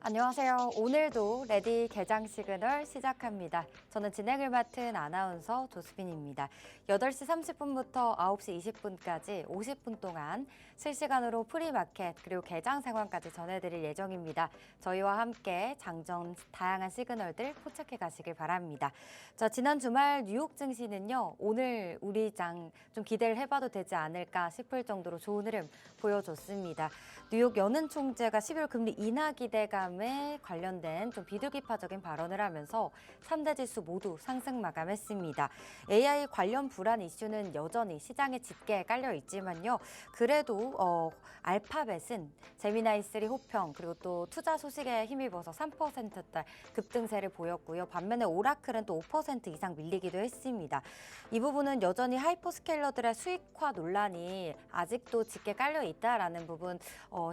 안녕하세요. 오늘도 레디 개장 시그널 시작합니다. 저는 진행을 맡은 아나운서 조수빈입니다. 8시 30분부터 9시 20분까지 50분 동안 실시간으로 프리마켓 그리고 개장 상황까지 전해드릴 예정입니다. 저희와 함께 장전 다양한 시그널들 포착해 가시길 바랍니다. 자, 지난 주말 뉴욕 증시는요. 오늘 우리 장 좀 기대를 해봐도 되지 않을까 싶을 정도로 좋은 흐름 보여줬습니다. 뉴욕 연은 총재가 11월 금리 인하 기대감에 관련된 좀 비둘기파적인 발언을 하면서 3대 지수 모두 상승 마감했습니다. AI 관련 불안 이슈는 여전히 시장에 짙게 깔려 있지만요. 그래도 알파벳은 제미나이 3 호평 그리고 또 투자 소식에 힘입어서 3%대 급등세를 보였고요. 반면에 오라클은 또 5% 이상 밀리기도 했습니다. 이 부분은 여전히 하이퍼스케일러들의 수익화 논란이 아직도 짙게 깔려 있다라는 부분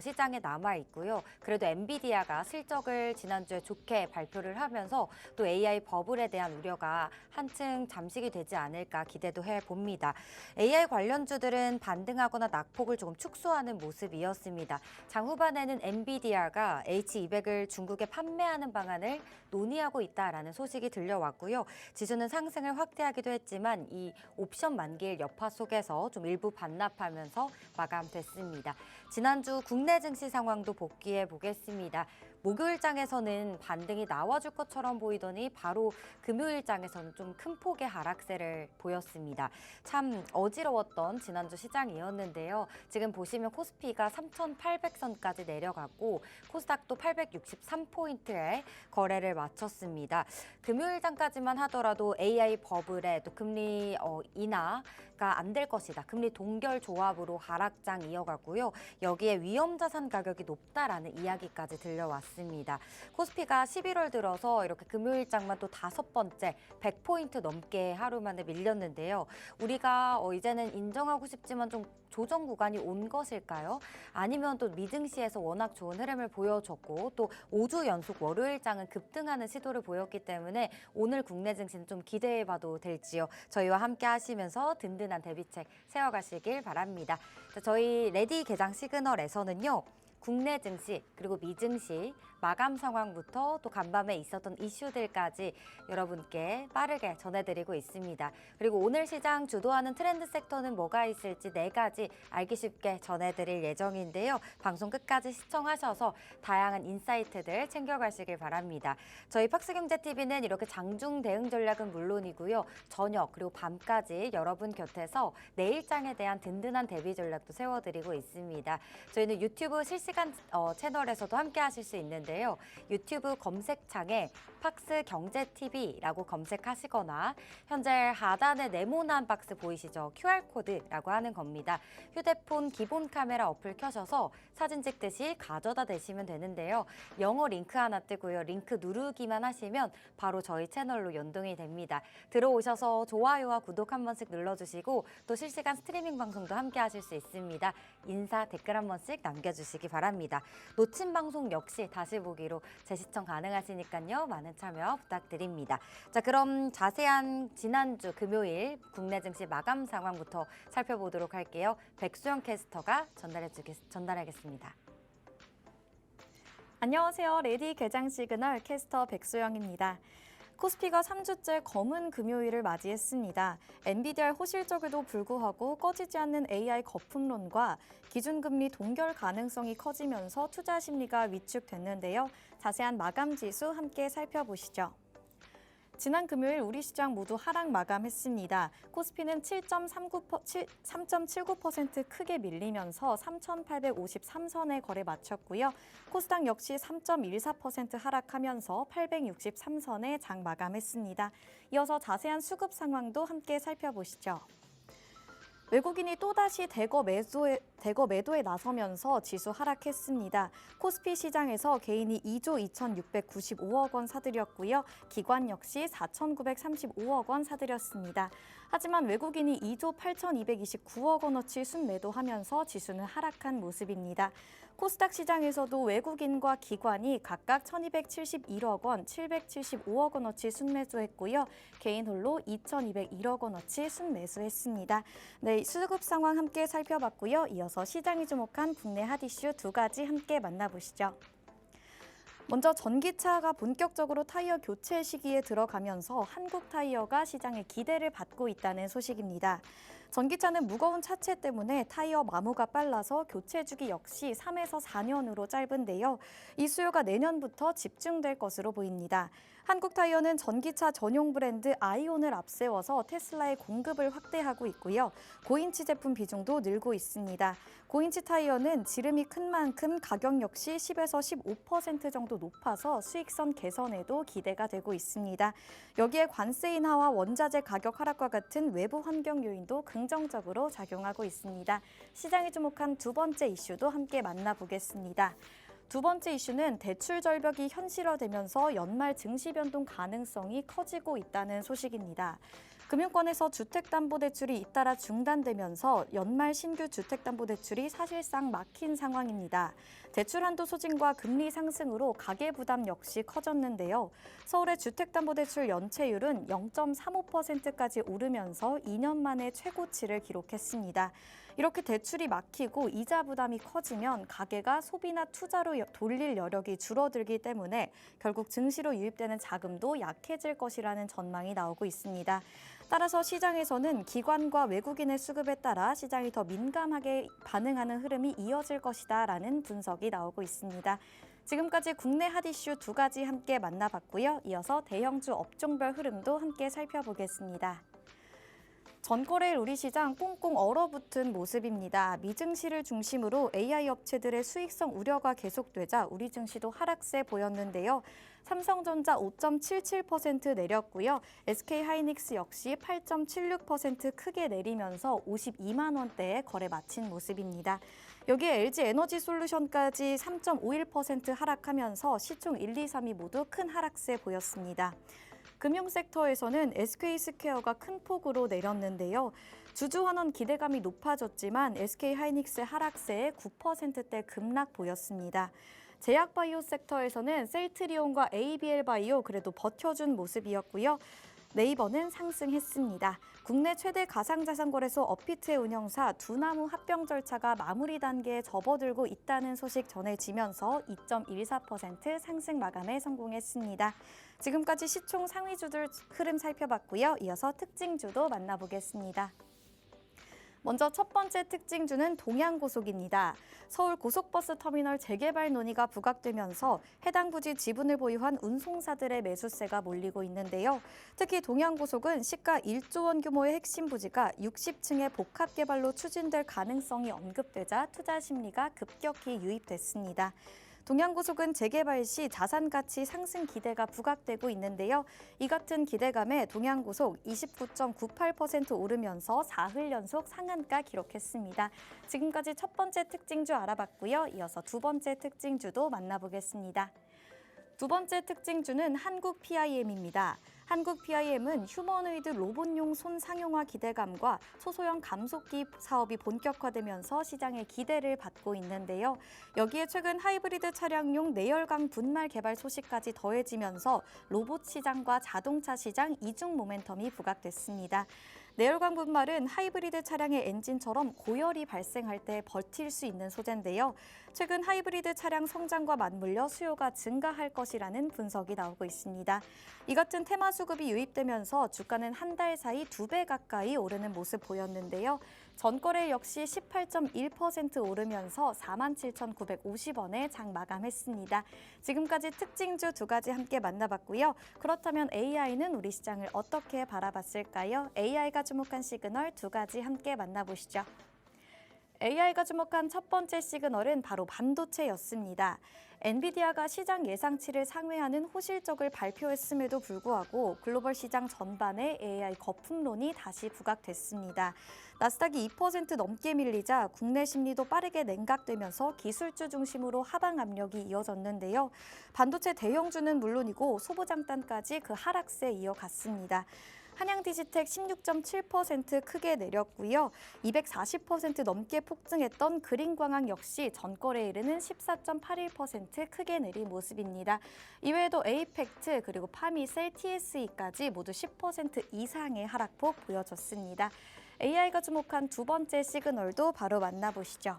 시장에 남아 있고요. 그래도 엔비디아가 실적을 지난주에 좋게 발표를 하면서 또 AI 버블에 대한 우려가 한층 잠식이 되지 않을까 기대도 해봅니다. AI 관련주들은 반등하거나 낙폭을 조금 축소하는 모습이었습니다. 장 후반에는 엔비디아가 H200을 중국에 판매하는 방안을 논의하고 있다라는 소식이 들려왔고요. 지수는 상승을 확대하기도 했지만 이 옵션 만기일 여파 속에서 좀 일부 반납하면서 마감됐습니다. 지난주 국내 증시 상황도 복귀해 보겠습니다. 목요일장에서는 반등이 나와줄 것처럼 보이더니 바로 금요일장에서는 좀 큰 폭의 하락세를 보였습니다. 참 어지러웠던 지난주 시장이었는데요. 지금 보시면 코스피가 3,800선까지 내려갔고 코스닥도 863포인트에 거래를 마쳤습니다. 금요일장까지만 하더라도 AI 버블에 또 금리 인하가 안 될 것이다. 금리 동결 조합으로 하락장 이어가고요. 여기에 위험자산 가격이 높다라는 이야기까지 들려왔습니다. 코스피가 11월 들어서 이렇게 금요일장만 또 5번째 100포인트 넘게 하루 만에 밀렸는데요. 우리가 이제는 인정하고 싶지만 좀 조정 구간이 온 것일까요? 아니면 또 미증시에서 워낙 좋은 흐름을 보여줬고 또 5주 연속 월요일장은 급등하는 시도를 보였기 때문에 오늘 국내 증시는 좀 기대해봐도 될지요. 저희와 함께 하시면서 든든한 대비책 세워가시길 바랍니다. 자, 저희 레디 개장 시그널에서는요. 국내 증시 그리고 미증시 마감 상황부터 또 간밤에 있었던 이슈들까지 여러분께 빠르게 전해드리고 있습니다. 그리고 오늘 시장 주도하는 트렌드 섹터는 뭐가 있을지 4가지 알기 쉽게 전해드릴 예정인데요. 방송 끝까지 시청하셔서 다양한 인사이트들 챙겨가시길 바랍니다. 저희 팍스경제TV는 이렇게 장중 대응 전략은 물론이고요. 저녁 그리고 밤까지 여러분 곁에서 내일장에 대한 든든한 대비 전략도 세워드리고 있습니다. 저희는 유튜브 실시간 채널에서도 함께 하실 수 있는데요. 유튜브 검색창에 팍스경제TV라고 검색하시거나 현재 하단에 네모난 박스 보이시죠? QR코드라고 하는 겁니다. 휴대폰 기본 카메라 어플 켜셔서 사진 찍듯이 가져다 대시면 되는데요. 영어 링크 하나 뜨고요. 링크 누르기만 하시면 바로 저희 채널로 연동이 됩니다. 들어오셔서 좋아요와 구독 한 번씩 눌러주시고 또 실시간 스트리밍 방송도 함께 하실 수 있습니다. 인사, 댓글 한 번씩 남겨주시기 바랍니다. 놓친 방송 역시 다시 보기로 재시청 가능하시니까요. 많은 참여 부탁드립니다. 자, 그럼 자세한 지난주 금요일 국내 증시 마감 상황부터 살펴보도록 할게요. 백수영 캐스터가 전달하겠습니다. 안녕하세요. 레디 개장 시그널 캐스터 백소영입니다. 코스피가 3주째 검은 금요일을 맞이했습니다. 엔비디아 호실적에도 불구하고 꺼지지 않는 AI 거품론과 기준금리 동결 가능성이 커지면서 투자 심리가 위축됐는데요. 자세한 마감 지수 함께 살펴보시죠. 지난 금요일 우리 시장 모두 하락 마감했습니다. 코스피는 3.79% 크게 밀리면서 3,853선에 거래 마쳤고요. 코스닥 역시 3.14% 하락하면서 863선에 장 마감했습니다. 이어서 자세한 수급 상황도 함께 살펴보시죠. 외국인이 또다시 대거 매도에 나서면서 지수 하락했습니다. 코스피 시장에서 개인이 2조 2,695억 원 사들였고요. 기관 역시 4,935억 원 사들였습니다. 하지만 외국인이 2조 8,229억 원어치 순매도하면서 지수는 하락한 모습입니다. 코스닥 시장에서도 외국인과 기관이 각각 1,271억 원, 775억 원어치 순매수했고요. 개인 홀로 2,201억 원어치 순매수했습니다. 네, 수급 상황 함께 살펴봤고요. 이어서 시장이 주목한 국내 핫이슈 2가지 함께 만나보시죠. 먼저 전기차가 본격적으로 타이어 교체 시기에 들어가면서 한국 타이어가 시장의 기대를 받고 있다는 소식입니다. 전기차는 무거운 차체 때문에 타이어 마모가 빨라서 교체 주기 역시 3에서 4년으로 짧은데요. 이 수요가 내년부터 집중될 것으로 보입니다. 한국 타이어는 전기차 전용 브랜드 아이온을 앞세워서 테슬라의 공급을 확대하고 있고요. 고인치 제품 비중도 늘고 있습니다. 고인치 타이어는 지름이 큰 만큼 가격 역시 10에서 15% 정도 높아서 수익성 개선에도 기대가 되고 있습니다. 여기에 관세 인하와 원자재 가격 하락과 같은 외부 환경 요인도 긍정적으로 작용하고 있습니다. 시장이 주목한 두 번째 이슈도 함께 만나보겠습니다. 두 번째 이슈는 대출 절벽이 현실화되면서 연말 증시 변동 가능성이 커지고 있다는 소식입니다. 금융권에서 주택담보대출이 잇따라 중단되면서 연말 신규 주택담보대출이 사실상 막힌 상황입니다. 대출 한도 소진과 금리 상승으로 가계부담 역시 커졌는데요. 서울의 주택담보대출 연체율은 0.35%까지 오르면서 2년 만에 최고치를 기록했습니다. 이렇게 대출이 막히고 이자 부담이 커지면 가계가 소비나 투자로 돌릴 여력이 줄어들기 때문에 결국 증시로 유입되는 자금도 약해질 것이라는 전망이 나오고 있습니다. 따라서 시장에서는 기관과 외국인의 수급에 따라 시장이 더 민감하게 반응하는 흐름이 이어질 것이다라는 분석이 나오고 있습니다. 지금까지 국내 핫 이슈 두 가지 함께 만나봤고요. 이어서 대형주 업종별 흐름도 함께 살펴보겠습니다. 전거래일 우리 시장 꽁꽁 얼어붙은 모습입니다. 미증시를 중심으로 AI 업체들의 수익성 우려가 계속되자 우리 증시도 하락세 보였는데요. 삼성전자 5.77% 내렸고요. SK하이닉스 역시 8.76% 크게 내리면서 52만 원대에 거래 마친 모습입니다. 여기에 LG에너지솔루션까지 3.51% 하락하면서 시총 1, 2, 3위 모두 큰 하락세 보였습니다. 금융 섹터에서는 SK스퀘어가 큰 폭으로 내렸는데요. 주주환원 기대감이 높아졌지만 SK하이닉스의 하락세에 9%대 급락 보였습니다. 제약바이오 섹터에서는 셀트리온과 ABL바이오 그래도 버텨준 모습이었고요. 네이버는 상승했습니다. 국내 최대 가상자산거래소 업비트의 운영사 두나무 합병 절차가 마무리 단계에 접어들고 있다는 소식 전해지면서 2.14% 상승 마감에 성공했습니다. 지금까지 시총 상위주들 흐름 살펴봤고요. 이어서 특징주도 만나보겠습니다. 먼저 첫 번째 특징주는 동양고속입니다. 서울 고속버스 터미널 재개발 논의가 부각되면서 해당 부지 지분을 보유한 운송사들의 매수세가 몰리고 있는데요. 특히 동양고속은 시가 1조 원 규모의 핵심 부지가 60층의 복합 개발로 추진될 가능성이 언급되자 투자 심리가 급격히 유입됐습니다. 동양고속은 재개발 시 자산 가치 상승 기대가 부각되고 있는데요. 이 같은 기대감에 동양고속 29.98% 오르면서 4흘 연속 상한가 기록했습니다. 지금까지 첫 번째 특징주 알아봤고요. 이어서 두 번째 특징주도 만나보겠습니다. 두 번째 특징주는 한국 PIM입니다. 한국 PIM은 휴머노이드 로봇용 손 상용화 기대감과 소소형 감속기 사업이 본격화되면서 시장의 기대를 받고 있는데요. 여기에 최근 하이브리드 차량용 내열강 분말 개발 소식까지 더해지면서 로봇 시장과 자동차 시장 이중 모멘텀이 부각됐습니다. 내열광 분말은 하이브리드 차량의 엔진처럼 고열이 발생할 때 버틸 수 있는 소재인데요. 최근 하이브리드 차량 성장과 맞물려 수요가 증가할 것이라는 분석이 나오고 있습니다. 이 같은 테마 수급이 유입되면서 주가는 한 달 사이 2배 가까이 오르는 모습 보였는데요. 전거래 역시 18.1% 오르면서 47,950원에 장 마감했습니다. 지금까지 특징주 두 가지 함께 만나봤고요. 그렇다면 AI는 우리 시장을 어떻게 바라봤을까요? AI가 주목한 시그널 두 가지 함께 만나보시죠. AI가 주목한 첫 번째 시그널은 바로 반도체였습니다. 엔비디아가 시장 예상치를 상회하는 호실적을 발표했음에도 불구하고 글로벌 시장 전반에 AI 거품론이 다시 부각됐습니다. 나스닥이 2% 넘게 밀리자 국내 심리도 빠르게 냉각되면서 기술주 중심으로 하방 압력이 이어졌는데요. 반도체 대형주는 물론이고 소부장단까지 그 하락세에 이어갔습니다. 한양디지텍 16.7% 크게 내렸고요. 240% 넘게 폭증했던 그린광학 역시 전거래일에는 14.81% 크게 내린 모습입니다. 이외에도 에이펙트 그리고 파미셀, TSE까지 모두 10% 이상의 하락폭 보여줬습니다. AI가 주목한 두 번째 시그널도 바로 만나보시죠.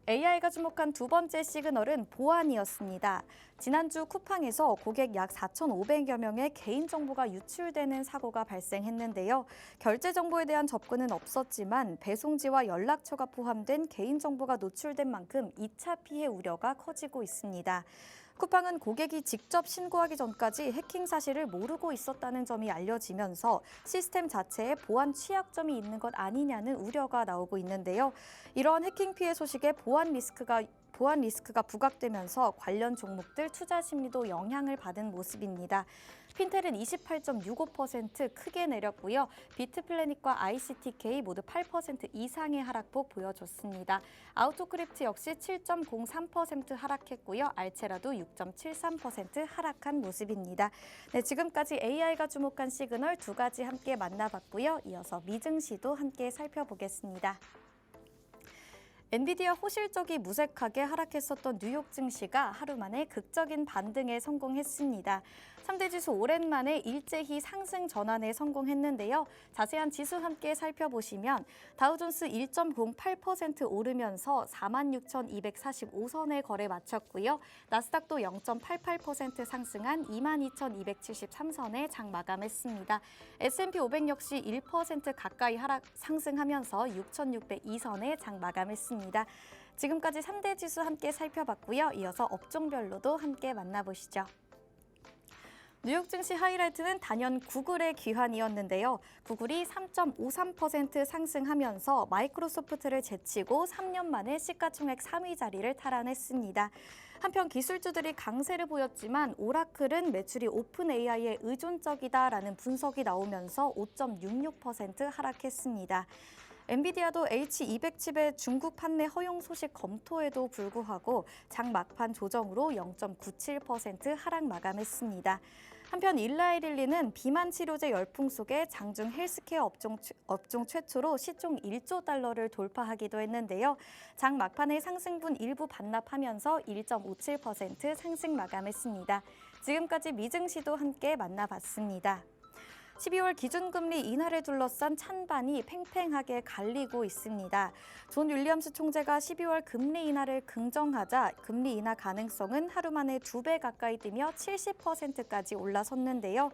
AI가 주목한 두 번째 시그널은 보안이었습니다. 지난주 쿠팡에서 고객 약 4,500여 명의 개인정보가 유출되는 사고가 발생했는데요. 결제 정보에 대한 접근은 없었지만 배송지와 연락처가 포함된 개인정보가 노출된 만큼 2차 피해 우려가 커지고 있습니다. 쿠팡은 고객이 직접 신고하기 전까지 해킹 사실을 모르고 있었다는 점이 알려지면서 시스템 자체에 보안 취약점이 있는 것 아니냐는 우려가 나오고 있는데요. 이러한 해킹 피해 소식에 보안 리스크가 부각되면서 관련 종목들 투자 심리도 영향을 받은 모습입니다. 핀텔은 28.65% 크게 내렸고요. 비트플래닛과 ICTK 모두 8% 이상의 하락폭 보여줬습니다. 아우토크립트 역시 7.03% 하락했고요. 알체라도 6.73% 하락한 모습입니다. 네, 지금까지 AI가 주목한 시그널 두 가지 함께 만나봤고요. 이어서 미증시도 함께 살펴보겠습니다. 엔비디아 호실적이 무색하게 하락했었던 뉴욕 증시가 하루 만에 극적인 반등에 성공했습니다. 3대 지수 오랜만에 일제히 상승 전환에 성공했는데요. 자세한 지수 함께 살펴보시면 다우존스 1.08% 오르면서 46,245선에 거래 마쳤고요. 나스닥도 0.88% 상승한 22,273선에 장 마감했습니다. S&P 500 역시 1% 가까이 상승하면서 6,602선에 장 마감했습니다. 지금까지 3대 지수 함께 살펴봤고요. 이어서 업종별로도 함께 만나보시죠. 뉴욕 증시 하이라이트는 단연 구글의 귀환이었는데요. 구글이 3.53% 상승하면서 마이크로소프트를 제치고 3년 만에 시가총액 3위 자리를 탈환했습니다. 한편 기술주들이 강세를 보였지만 오라클은 매출이 오픈 AI에 의존적이다라는 분석이 나오면서 5.66% 하락했습니다. 엔비디아도 H200 칩의 중국 판매 허용 소식 검토에도 불구하고 장 막판 조정으로 0.97% 하락 마감했습니다. 한편 일라이릴리는 비만 치료제 열풍 속에 장중 헬스케어 업종 최초로 시총 1조 달러를 돌파하기도 했는데요. 장 막판에 상승분 일부 반납하면서 1.57% 상승 마감했습니다. 지금까지 미증시도 함께 만나봤습니다. 12월 기준금리 인하를 둘러싼 찬반이 팽팽하게 갈리고 있습니다. 존 윌리엄스 총재가 12월 금리 인하를 긍정하자 금리 인하 가능성은 하루 만에 2배 가까이 뛰며 70%까지 올라섰는데요.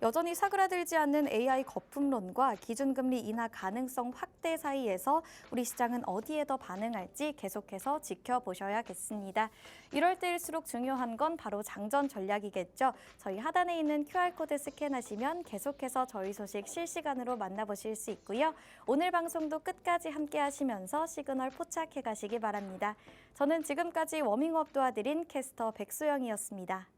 여전히 사그라들지 않는 AI 거품론과 기준금리 인하 가능성 확대 사이에서 우리 시장은 어디에 더 반응할지 계속해서 지켜보셔야겠습니다. 이럴 때일수록 중요한 건 바로 장전 전략이겠죠. 저희 하단에 있는 QR코드 스캔하시면 계속해서 저희 소식 실시간으로 만나보실 수 있고요. 오늘 방송도 끝까지 함께 하시면서 시그널 포착해 가시기 바랍니다. 저는 지금까지 워밍업 도와드린 캐스터 백소영이었습니다.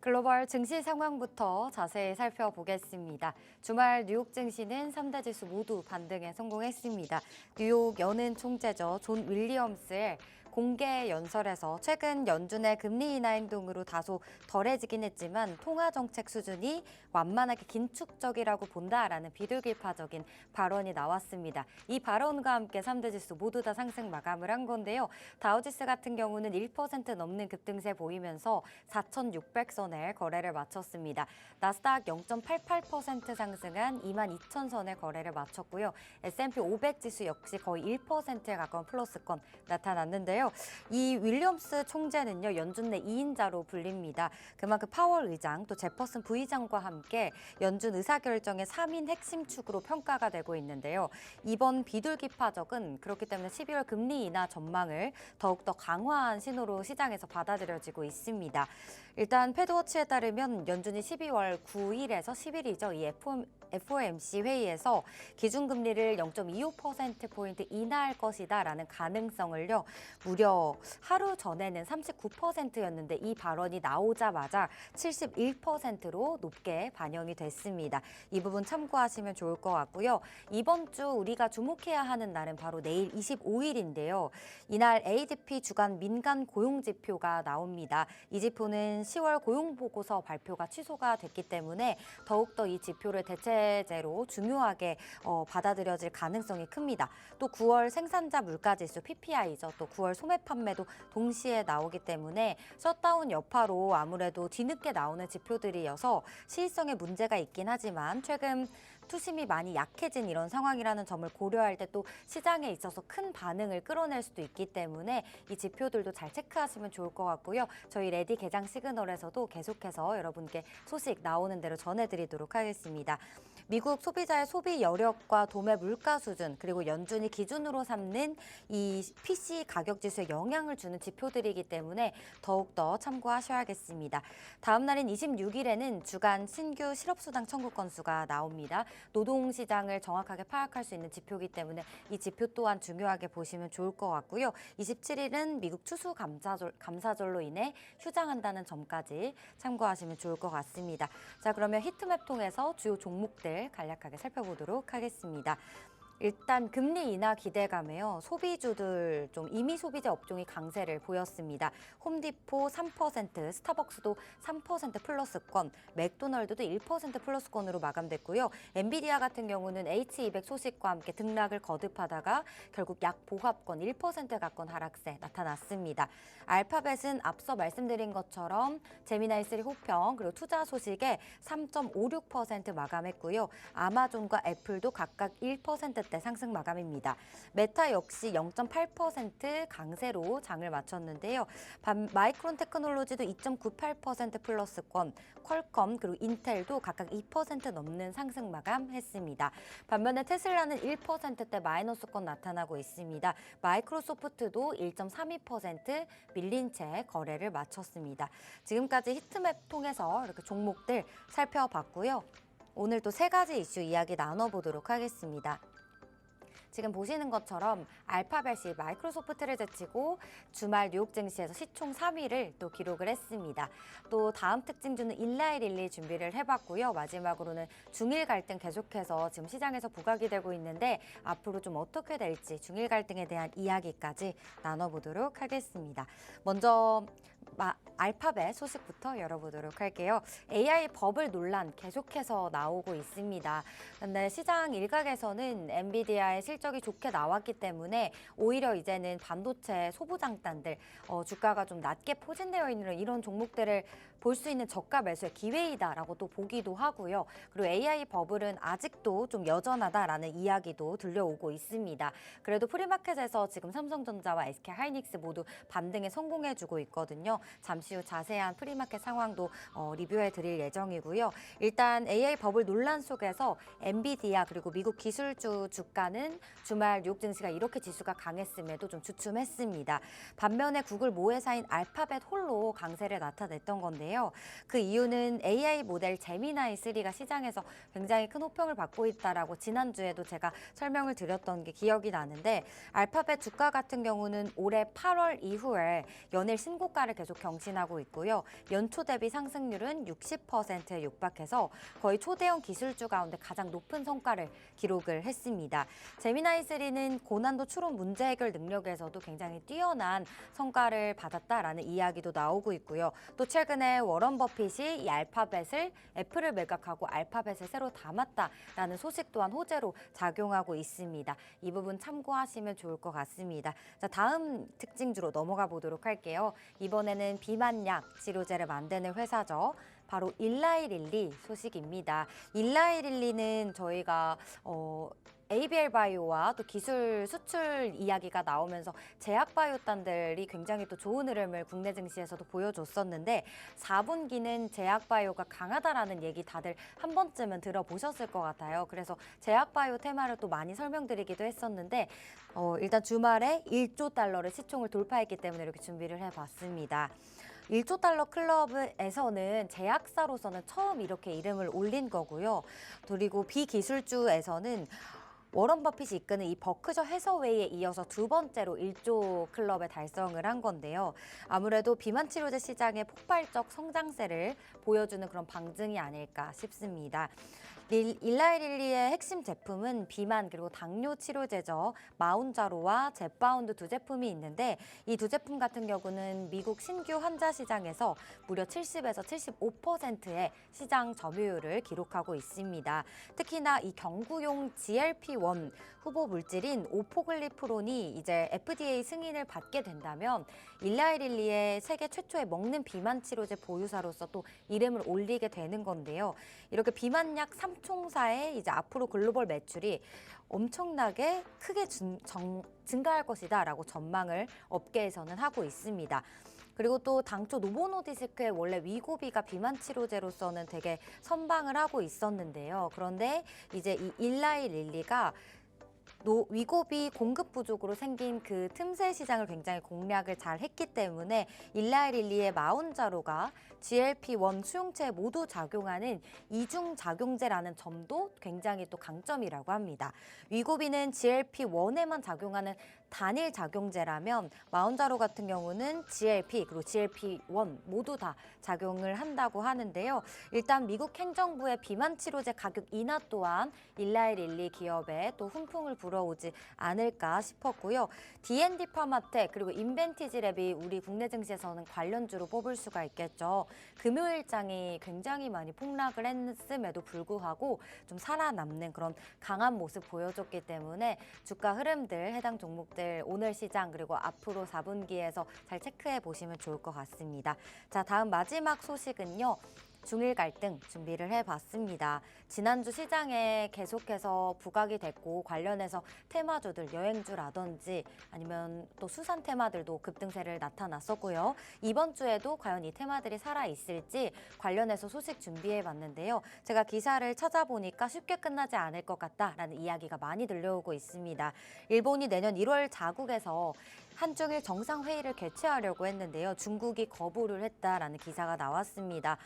글로벌 증시 상황부터 자세히 살펴보겠습니다. 주말 뉴욕 증시는 3대 지수 모두 반등에 성공했습니다. 뉴욕 연은 총재죠. 존 윌리엄스의 공개 연설에서 최근 연준의 금리 인하 행동으로 다소 덜해지긴 했지만 통화 정책 수준이 완만하게 긴축적이라고 본다라는 비둘기파적인 발언이 나왔습니다. 이 발언과 함께 3대 지수 모두 다 상승 마감을 한 건데요. 다우지수 같은 경우는 1% 넘는 급등세 보이면서 4,600선에 거래를 마쳤습니다. 나스닥 0.88% 상승한 22,000선에 거래를 마쳤고요. S&P 500 지수 역시 거의 1%에 가까운 플러스권 나타났는데요. 이 윌리엄스 총재는요, 연준 내 2인자로 불립니다. 그만큼 파월 의장 또 제퍼슨 부의장과 함께 연준 의사결정의 3인 핵심 축으로 평가가 되고 있는데요. 이번 비둘기파적은 그렇기 때문에 12월 금리 인하 전망을 더욱더 강화한 신호로 시장에서 받아들여지고 있습니다. 일단 패드워치에 따르면 연준이 12월 9일에서 10일이죠. 이 FOMC 회의에서 기준금리를 0.25%포인트 인하할 것이다라는 가능성을요. 무려 하루 전에는 39%였는데 이 발언이 나오자마자 71%로 높게 반영이 됐습니다. 이 부분 참고하시면 좋을 것 같고요. 이번 주 우리가 주목해야 하는 날은 바로 내일 25일인데요. 이날 ADP 주간 민간 고용지표가 나옵니다. 이 지표는 10월 고용보고서 발표가 취소가 됐기 때문에 더욱더 이 지표를 대체제로 중요하게 받아들여질 가능성이 큽니다. 또 9월 생산자 물가지수 PPI죠. 또 9월 소매 판매도 동시에 나오기 때문에 셧다운 여파로 아무래도 뒤늦게 나오는 지표들이어서 시의성에 문제가 있긴 하지만 최근 투심이 많이 약해진 이런 상황이라는 점을 고려할 때 또 시장에 있어서 큰 반응을 끌어낼 수도 있기 때문에 이 지표들도 잘 체크하시면 좋을 것 같고요. 저희 레디 개장 시그널에서도 계속해서 여러분께 소식 나오는 대로 전해드리도록 하겠습니다. 미국 소비자의 소비 여력과 도매 물가 수준 그리고 연준이 기준으로 삼는 이 PC 가격 지수에 영향을 주는 지표들이기 때문에 더욱더 참고하셔야겠습니다. 다음 날인 26일에는 주간 신규 실업수당 청구 건수가 나옵니다. 노동시장을 정확하게 파악할 수 있는 지표이기 때문에 이 지표 또한 중요하게 보시면 좋을 것 같고요. 27일은 미국 추수 감사절로 인해 휴장한다는 점까지 참고하시면 좋을 것 같습니다. 자, 그러면 히트맵 통해서 주요 종목들 간략하게 살펴보도록 하겠습니다. 일단 금리 인하 기대감에요. 소비주들 좀 이미 소비재 업종이 강세를 보였습니다. 홈디포 3%, 스타벅스도 3% 플러스권, 맥도날드도 1% 플러스권으로 마감됐고요. 엔비디아 같은 경우는 H200 소식과 함께 등락을 거듭하다가 결국 약 보합권 1%에 가까운 하락세 나타났습니다. 알파벳은 앞서 말씀드린 것처럼 제미나이 3 호평 그리고 투자 소식에 3.56% 마감했고요. 아마존과 애플도 각각 1%대 상승 마감입니다. 메타 역시 0.8% 강세로 장을 마쳤는데요. 마이크론 테크놀로지도 2.98% 플러스권, 퀄컴 그리고 인텔도 각각 2% 넘는 상승 마감했습니다. 반면에 테슬라는 1%대 마이너스권 나타나고 있습니다. 마이크로소프트도 1.32% 밀린 채 거래를 마쳤습니다. 지금까지 히트맵 통해서 이렇게 종목들 살펴봤고요. 오늘 또 세 가지 이슈 이야기 나눠보도록 하겠습니다. 지금 보시는 것처럼 알파벳이 마이크로소프트를 제치고 주말 뉴욕 증시에서 시총 3위를 또 기록을 했습니다. 또 다음 특징주는 일라이릴리 준비를 해봤고요. 마지막으로는 중일 갈등 계속해서 지금 시장에서 부각이 되고 있는데 앞으로 좀 어떻게 될지 중일 갈등에 대한 이야기까지 나눠보도록 하겠습니다. 먼저 알파벳 소식부터 열어보도록 할게요. AI 버블 논란 계속해서 나오고 있습니다. 그런데 시장 일각에서는 엔비디아의 실적이 좋게 나왔기 때문에 오히려 이제는 반도체 소부장단들 주가가 좀 낮게 포진되어 있는 이런 종목들을 볼 수 있는 저가 매수의 기회이다라고 또 보기도 하고요. 그리고 AI 버블은 아직도 좀 여전하다라는 이야기도 들려오고 있습니다. 그래도 프리마켓에서 지금 삼성전자와 SK 하이닉스 모두 반등에 성공해주고 있거든요. 잠시 후 자세한 프리마켓 상황도 리뷰해 드릴 예정이고요. 일단 AI 버블 논란 속에서 엔비디아 그리고 미국 기술주 주가는 주말 뉴욕 증시가 이렇게 지수가 강했음에도 좀 주춤했습니다. 반면에 구글 모회사인 알파벳 홀로 강세를 나타냈던 건데요. 그 이유는 AI 모델 제미나이 3가 시장에서 굉장히 큰 호평을 받고 있다라고 지난주에도 제가 설명을 드렸던 게 기억이 나는데 알파벳 주가 같은 경우는 올해 8월 이후에 연일 신고가를 계속 계속 경신하고 있고요. 연초 대비 상승률은 60%에 육박해서 거의 초대형 기술주 가운데 가장 높은 성과를 기록을 했습니다. 제미나이 3는 고난도 추론 문제 해결 능력에서도 굉장히 뛰어난 성과를 받았다라는 이야기도 나오고 있고요. 또 최근에 워런 버핏이 이 알파벳을 애플을 매각하고 알파벳을 새로 담았다라는 소식 또한 호재로 작용하고 있습니다. 이 부분 참고하시면 좋을 것 같습니다. 자, 다음 특징주로 넘어가 보도록 할게요. 이번에는 비만약 치료제를 만드는 회사죠. 바로 일라이릴리 소식입니다. 일라이릴리는 저희가 ABL 바이오와 또 기술 수출 이야기가 나오면서 제약 바이오단들이 굉장히 또 좋은 흐름을 국내 증시에서도 보여줬었는데 4분기는 제약 바이오가 강하다라는 얘기 다들 한 번쯤은 들어보셨을 것 같아요. 그래서 제약 바이오 테마를 또 많이 설명드리기도 했었는데 일단 주말에 1조 달러를 시총을 돌파했기 때문에 이렇게 준비를 해봤습니다. 1조 달러 클럽에서는 제약사로서는 처음 이렇게 이름을 올린 거고요. 그리고 비기술주에서는 워런 버핏이 이끄는 이 버크셔 해서웨이에 이어서 두 번째로 1조 클럽에 달성을 한 건데요. 아무래도 비만 치료제 시장의 폭발적 성장세를 보여주는 그런 방증이 아닐까 싶습니다. 일라이릴리의 핵심 제품은 비만 그리고 당뇨 치료제죠. 마운자로와 젯바운드 두 제품이 있는데 이 두 제품 같은 경우는 미국 신규 환자 시장에서 무려 70에서 75%의 시장 점유율을 기록하고 있습니다. 특히나 이 경구용 GLP-1 후보 물질인 오포글리프론이 이제 FDA 승인을 받게 된다면 일라이릴리의 세계 최초의 먹는 비만 치료제 보유사로서 또 이름을 올리게 되는 건데요. 이렇게 비만약 3총사의 이제 앞으로 글로벌 매출이 엄청나게 크게 증가할 것이다라고 전망을 업계에서는 하고 있습니다. 그리고 또 당초 노보노디스크의 원래 위고비가 비만 치료제로서는 되게 선방을 하고 있었는데요. 그런데 이제 이 일라이릴리가 위고비 공급 부족으로 생긴 그 틈새 시장을 굉장히 공략을 잘 했기 때문에 일라이릴리의 마운자로가 GLP-1 수용체에 모두 작용하는 이중 작용제라는 점도 굉장히 또 강점이라고 합니다. 위고비는 GLP-1에만 작용하는 단일 작용제라면 마운자로 같은 경우는 GLP 그리고 GLP-1 모두 다 작용을 한다고 하는데요. 일단 미국 행정부의 비만 치료제 가격 인하 또한 일라이릴리 기업에 또 훈풍을 불어오지 않을까 싶었고요. D&D 파마텍 그리고 인벤티지랩이 우리 국내 증시에서는 관련주로 뽑을 수가 있겠죠. 금요일장이 굉장히 많이 폭락을 했음에도 불구하고 좀 살아남는 그런 강한 모습 보여줬기 때문에 주가 흐름들 해당 종목들 오늘 시장 그리고 앞으로 4분기에서 잘 체크해 보시면 좋을 것 같습니다. 자, 다음 마지막 소식은요. 중일 갈등 준비를 해봤습니다. 지난주 시장에 계속해서 부각이 됐고 관련해서 테마주들 여행주라든지 아니면 또 수산 테마들도 급등세를 나타났었고요. 이번 주에도 과연 이 테마들이 살아있을지 관련해서 소식 준비해봤는데요. 제가 기사를 찾아보니까 쉽게 끝나지 않을 것 같다라는 이야기가 많이 들려오고 있습니다. 일본이 내년 1월 자국에서 한중일 정상회의를 개최하려고 했는데요. 중국이 거부를 했다라는 기사가 나왔습니다.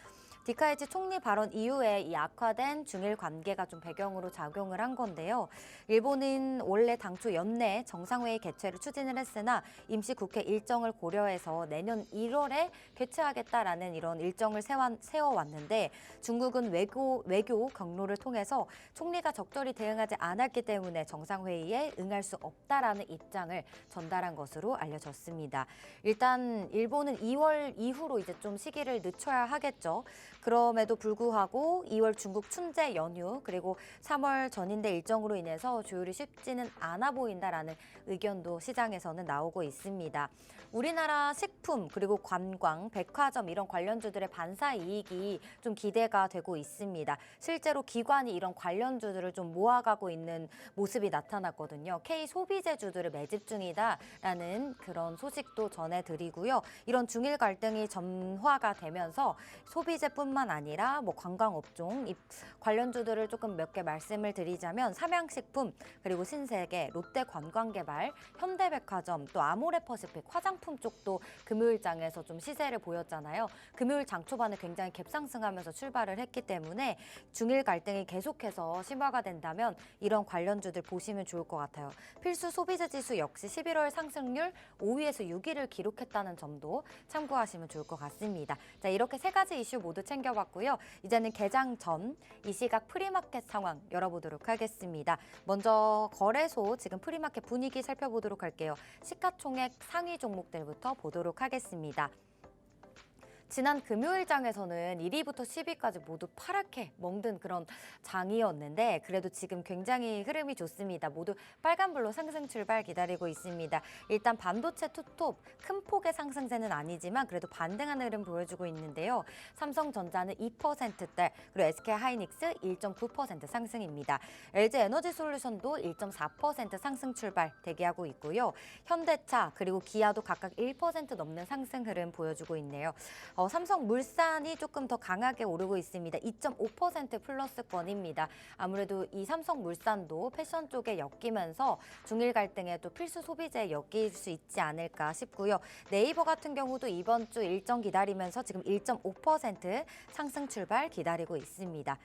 디카이치 총리 발언 이후에 이 악화된 중일 관계가 좀 배경으로 작용을 한 건데요. 일본은 원래 당초 연내 정상회의 개최를 추진을 했으나 임시 국회 일정을 고려해서 내년 1월에 개최하겠다라는 이런 일정을 세워왔는데 중국은 외교 경로를 통해서 총리가 적절히 대응하지 않았기 때문에 정상회의에 응할 수 없다라는 입장을 전달한 것으로 알려졌습니다. 일단 일본은 2월 이후로 이제 좀 시기를 늦춰야 하겠죠. 그럼에도 불구하고 2월 중국 춘제 연휴 그리고 3월 전인대 일정으로 인해서 조율이 쉽지는 않아 보인다라는 의견도 시장에서는 나오고 있습니다. 우리나라 식품 그리고 관광, 백화점 이런 관련주들의 반사 이익이 좀 기대가 되고 있습니다. 실제로 기관이 이런 관련주들을 좀 모아가고 있는 모습이 나타났거든요. K 소비재주들을 매집 중이다라는 그런 소식도 전해드리고요. 이런 중일 갈등이 점화가 되면서 소비재뿐만 이뿐만 아니라 뭐 관광업종 관련주들을 조금 몇 개 말씀을 드리자면 삼양식품, 그리고 신세계, 롯데관광개발, 현대백화점, 또 아모레퍼시픽 화장품 쪽도 금요일장에서 좀 시세를 보였잖아요. 금요일 장 초반에 굉장히 갭상승하면서 출발을 했기 때문에 중일 갈등이 계속해서 심화가 된다면 이런 관련주들 보시면 좋을 것 같아요. 필수 소비자 지수 역시 11월 상승률 5위에서 6위를 기록했다는 점도 참고하시면 좋을 것 같습니다. 자, 이렇게 세 가지 이슈 모두 챙겨봤고요. 이제는 개장 전 이 시각 프리마켓 상황 열어보도록 하겠습니다. 먼저 거래소 지금 프리마켓 분위기 살펴보도록 할게요. 시가총액 상위 종목들부터 보도록 하겠습니다. 지난 금요일장에서는 1위부터 10위까지 모두 파랗게 멍든 그런 장이었는데 그래도 지금 굉장히 흐름이 좋습니다. 모두 빨간불로 상승 출발 기다리고 있습니다. 일단 반도체 투톱 큰 폭의 상승세는 아니지만 그래도 반등하는 흐름 보여주고 있는데요. 삼성전자는 2%대, 그리고 SK하이닉스 1.9% 상승입니다. LG에너지솔루션도 1.4% 상승 출발 대기하고 있고요. 현대차 그리고 기아도 각각 1% 넘는 상승 흐름 보여주고 있네요. 삼성물산이 조금 더 강하게 오르고 있습니다. 2.5% 플러스권입니다. 아무래도 이 삼성물산도 패션 쪽에 엮이면서 중일 갈등에 또 필수 소비재에 엮일 수 있지 않을까 싶고요. 네이버 같은 경우도 이번 주 일정 기다리면서 지금 1.5% 상승 출발 기다리고 있습니다.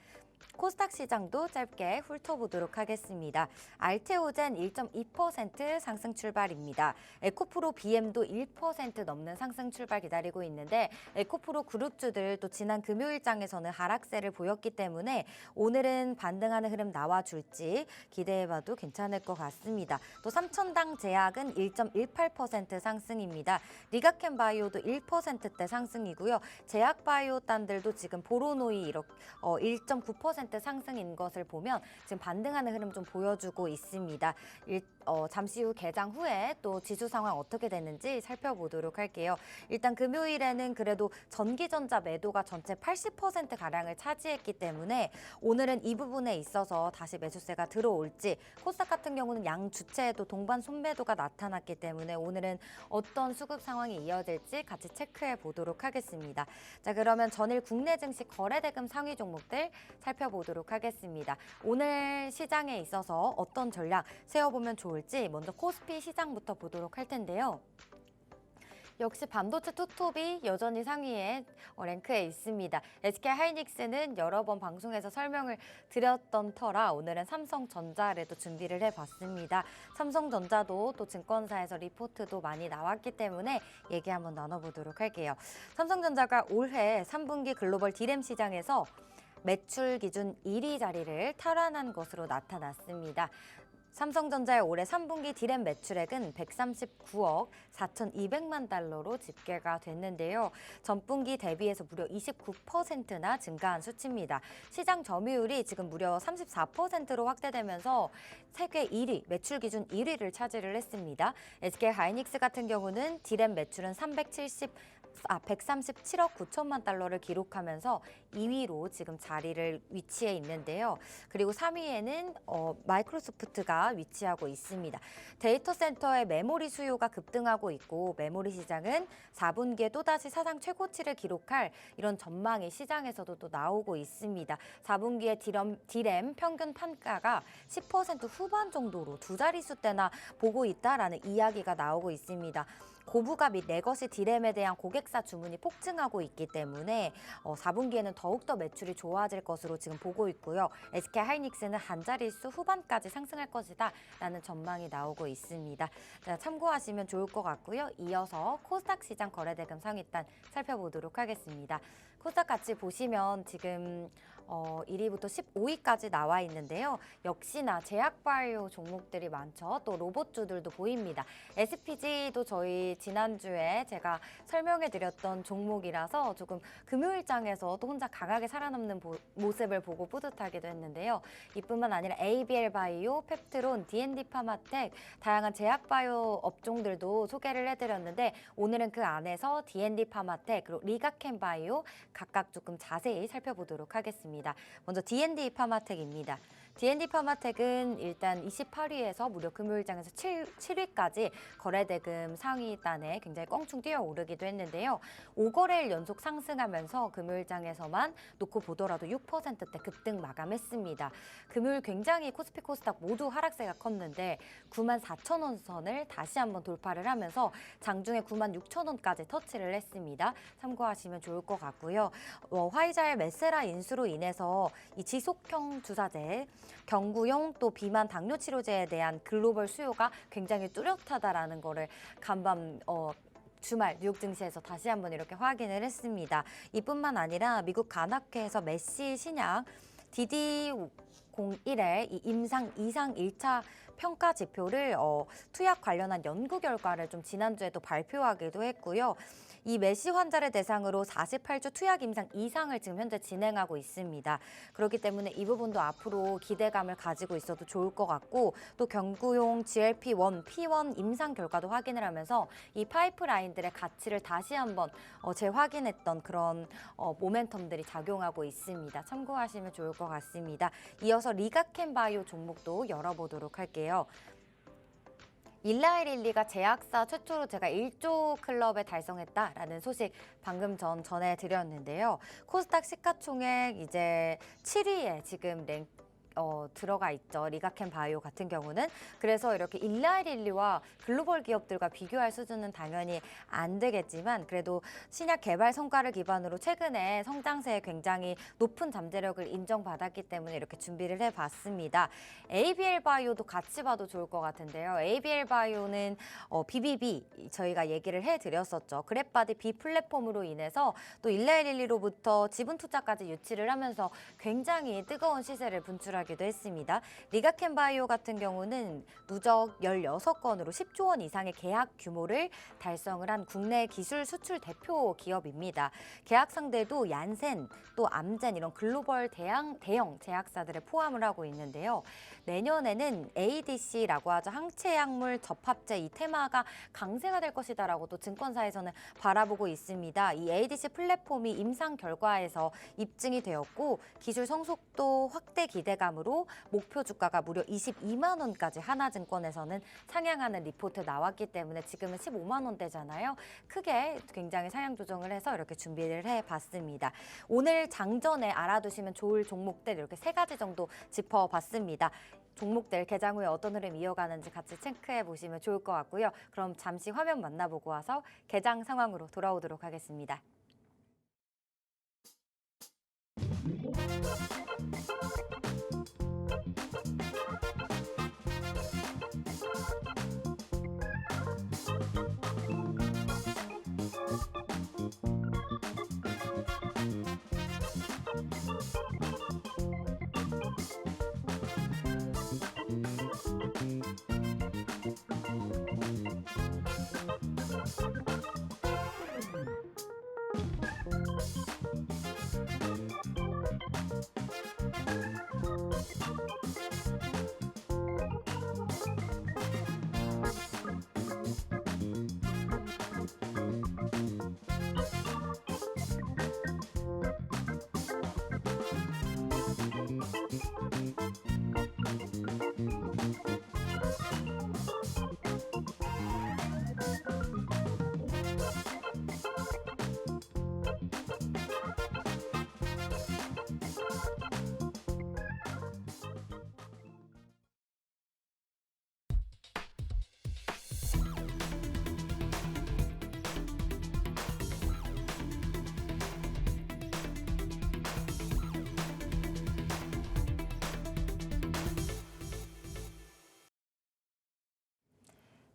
코스닥 시장도 짧게 훑어보도록 하겠습니다. 알테오젠 1.2% 상승 출발입니다. 에코프로 BM도 1% 넘는 상승 출발 기다리고 있는데 에코프로 그룹주들 또 지난 금요일장에서는 하락세를 보였기 때문에 오늘은 반등하는 흐름 나와줄지 기대해봐도 괜찮을 것 같습니다. 또 삼천당 제약은 1.18% 상승입니다. 리가켄바이오도 1%대 상승이고요. 제약바이오단들도 지금 보로노이 이렇게 1.9% 상승인 것을 보면 지금 반등하는 흐름 좀 보여주고 있습니다. 잠시 후 개장 후에 또 지수 상황 어떻게 되는지 살펴보도록 할게요. 일단 금요일에는 그래도 전기전자 매도가 전체 80%가량을 차지했기 때문에 오늘은 이 부분에 있어서 다시 매수세가 들어올지, 코스닥 같은 경우는 양 주체에도 동반 손매도가 나타났기 때문에 오늘은 어떤 수급 상황이 이어질지 같이 체크해 보도록 하겠습니다. 자, 그러면 전일 국내 증시 거래대금 상위 종목들 살펴보도록 하겠습니다. 오늘 시장에 있어서 어떤 전략 세워보면 좋을지 먼저 코스피 시장부터 보도록 할 텐데요. 역시 반도체 투톱이 여전히 상위에 랭크해 있습니다. SK하이닉스는 여러 번 방송에서 설명을 드렸던 터라 오늘은 삼성전자를 또 준비를 해봤습니다. 삼성전자도 또 증권사에서 리포트도 많이 나왔기 때문에 얘기 한번 나눠보도록 할게요. 삼성전자가 올해 3분기 글로벌 D램 시장에서 매출 기준 1위 자리를 탈환한 것으로 나타났습니다. 삼성전자의 올해 3분기 D램 매출액은 139억 4,200만 달러로 집계가 됐는데요. 전분기 대비해서 무려 29%나 증가한 수치입니다. 시장 점유율이 지금 무려 34%로 확대되면서 세계 1위, 매출 기준 1위를 차지를 했습니다. SK하이닉스 같은 경우는 D램 매출은 137억 9천만 달러를 기록하면서 2위로 지금 자리를 위치해 있는데요. 그리고 3위에는 마이크로소프트가 위치하고 있습니다. 데이터 센터의 메모리 수요가 급등하고 있고 메모리 시장은 4분기에 또다시 사상 최고치를 기록할 이런 전망이 시장에서도 또 나오고 있습니다. 4분기에 D램 평균 판가가 10% 후반 정도로 두 자릿수대나 보고 있다라는 이야기가 나오고 있습니다. 고부가 및 레거시 D램에 대한 고객사 주문이 폭증하고 있기 때문에 4분기에는 더욱더 매출이 좋아질 것으로 지금 보고 있고요. SK하이닉스는 한 자릿수 후반까지 상승할 것이다 라는 전망이 나오고 있습니다. 자, 참고하시면 좋을 것 같고요. 이어서 코스닥 시장 거래대금 상위단 살펴보도록 하겠습니다. 코스닥 같이 보시면 지금 1위부터 15위까지 나와 있는데요. 역시나 제약바이오 종목들이 많죠. 또 로봇주들도 보입니다. SPG도 저희 지난주에 제가 설명해드렸던 종목이라서 조금 금요일장에서 또 혼자 강하게 살아남는 모습을 보고 뿌듯하기도 했는데요. 이뿐만 아니라 ABL바이오, 펩트론, D&D파마텍 다양한 제약바이오 업종들도 소개를 해드렸는데 오늘은 그 안에서 D&D파마텍 그리고 리가켄바이오 각각 조금 자세히 살펴보도록 하겠습니다. 먼저 D&D파마텍입니다. D&D 파마텍은 일단 28위에서 무려 금요일장에서 7위까지 거래대금 상위단에 굉장히 껑충 뛰어오르기도 했는데요. 5거래일 연속 상승하면서 금요일장에서만 놓고 보더라도 6%대 급등 마감했습니다. 금요일 굉장히 코스피 코스닥 모두 하락세가 컸는데 94,000원 선을 다시 한번 돌파를 하면서 장중에 96,000원까지 터치를 했습니다. 참고하시면 좋을 것 같고요. 화이자의 메세라 인수로 인해서 이 지속형 주사제, 경구용 또 비만 당뇨 치료제에 대한 글로벌 수요가 굉장히 뚜렷하다라는 거를 간밤 주말 뉴욕 증시에서 다시 한번 이렇게 확인을 했습니다. 이뿐만 아니라 미국 간학회에서 메시 신약 DD01의 이 임상 2상 1차 평가 지표를 투약 관련한 연구 결과를 좀 지난주에도 발표하기도 했고요. 이 메시 환자를 대상으로 48주 투약 임상 2상을 지금 현재 진행하고 있습니다. 그렇기 때문에 이 부분도 앞으로 기대감을 가지고 있어도 좋을 것 같고 또 경구용 GLP-1, P1 임상 결과도 확인을 하면서 이 파이프라인들의 가치를 다시 한번 재확인했던 그런 모멘텀들이 작용하고 있습니다. 참고하시면 좋을 것 같습니다. 이어서 리가켄 바이오 종목도 열어보도록 할게요. 일라이 릴리가 제약사 최초로 제가 1조 클럽에 달성했다라는 소식 방금 전해드렸는데요. 코스닥 시가총액 이제 7위에 지금 들어가 있죠. 리가켄 바이오 같은 경우는. 그래서 이렇게 일라이 릴리와 글로벌 기업들과 비교할 수준은 당연히 안 되겠지만 그래도 신약 개발 성과를 기반으로 최근에 성장세에 굉장히 높은 잠재력을 인정받았기 때문에 이렇게 준비를 해봤습니다. ABL 바이오도 같이 봐도 좋을 것 같은데요. ABL 바이오는 BBB 저희가 얘기를 해드렸었죠. 그랩바디 B 플랫폼으로 인해서 또 일라이 릴리로부터 지분 투자까지 유치를 하면서 굉장히 뜨거운 시세를 분출하기도 했습니다. 리가켄 바이오 같은 경우는 누적 16건으로 10조 원 이상의 계약 규모를 달성을 한 국내 기술 수출 대표 기업입니다. 계약 상대도 얀센, 또 암젠 이런 글로벌 대형 제약사들을 포함을 하고 있는데요. 내년에는 ADC라고 하죠. 항체 약물 접합제 이 테마가 강세가 될 것이다라고 또 증권사에서는 바라보고 있습니다. 이 ADC 플랫폼이 임상 결과에서 입증이 되었고 기술 성숙도 확대 기대감으로 목표 주가가 무려 22만 원까지 하나증권에서는 상향하는 리포트 나왔기 때문에 지금은 15만 원대잖아요. 크게 굉장히 상향 조정을 해서 이렇게 준비를 해봤습니다. 오늘 장전에 알아두시면 좋을 종목들 이렇게 3가지 정도 짚어봤습니다. 종목들 개장 후에 어떤 흐름 이어가는지 같이 체크해 보시면 좋을 것 같고요. 그럼 잠시 화면 만나보고 와서 개장 상황으로 돌아오도록 하겠습니다.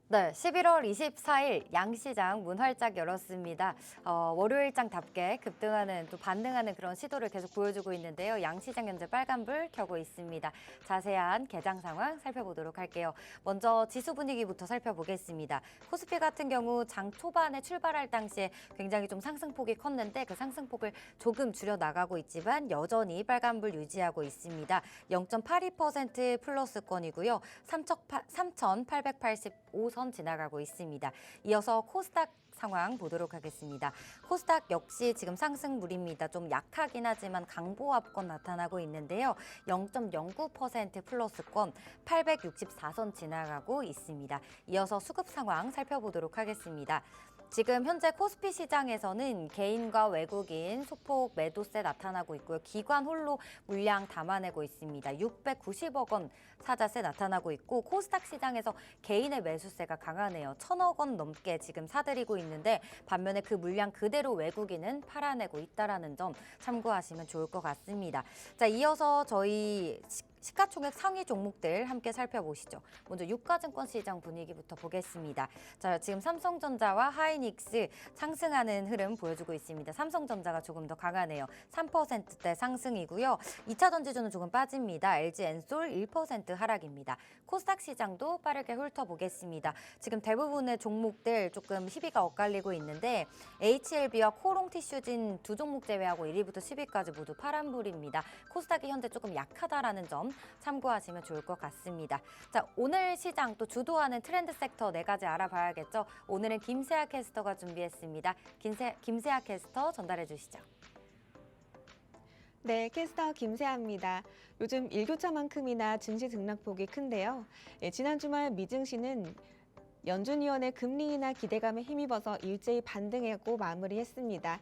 네, 11월 24일 양시장 문 활짝 열었습니다. 월요일장답게 급등하는 또 반등하는 그런 시도를 계속 보여주고 있는데요. 양시장 현재 빨간불 켜고 있습니다. 자세한 개장 상황 살펴보도록 할게요. 먼저 지수 분위기부터 살펴보겠습니다. 코스피 같은 경우 장 초반에 출발할 당시에 굉장히 좀 상승폭이 컸는데 그 상승폭을 조금 줄여 나가고 있지만 여전히 빨간불 유지하고 있습니다. 0.82% 플러스권이고요. 3,885선 지나가고 있습니다. 이어서 코스닥 상황 보도록 하겠습니다. 코스닥 역시 지금 상승물입니다. 좀 약하긴 하지만 강보합권 나타나고 있는데요. 0.09% 플러스권 864선 지나가고 있습니다. 이어서 수급 상황 살펴보도록 하겠습니다. 지금 현재 코스피 시장에서는 개인과 외국인 소폭 매도세 나타나고 있고요. 기관 홀로 물량 담아내고 있습니다. 690억 원 사자세 나타나고 있고 코스닥 시장에서 개인의 매수세가 강하네요. 1,000억 원 넘게 지금 사들이고 있는데 반면에 그 물량 그대로 외국인은 팔아내고 있다는 점 참고하시면 좋을 것 같습니다. 자, 이어서 저희 시가총액 상위 종목들 함께 살펴보시죠. 먼저 유가증권 시장 분위기부터 보겠습니다. 자, 지금 삼성전자와 하이닉스 상승하는 흐름 보여주고 있습니다. 삼성전자가 조금 더 강하네요. 3%대 상승이고요. 2차 전지주는 조금 빠집니다. LG엔솔 1% 하락입니다. 코스닥 시장도 빠르게 훑어보겠습니다. 지금 대부분의 종목들 조금 희비가 엇갈리고 있는데 HLB와 코롱티슈진 두 종목 제외하고 1위부터 10위까지 모두 파란불입니다. 코스닥이 현재 조금 약하다라는 점 참고하시면 좋을 것 같습니다. 자, 오늘 시장 또 주도하는 트렌드 섹터 4가지 알아봐야겠죠. 오늘은 김세아 캐스터가 준비했습니다. 김세아 캐스터 전달해 주시죠. 네, 캐스터 김세아입니다. 요즘 일교차만큼이나 증시 등락폭이 큰데요. 지난 주말 미증시는 연준위원회 금리 인하 기대감에 힘입어서 일제히 반등하고 마무리했습니다.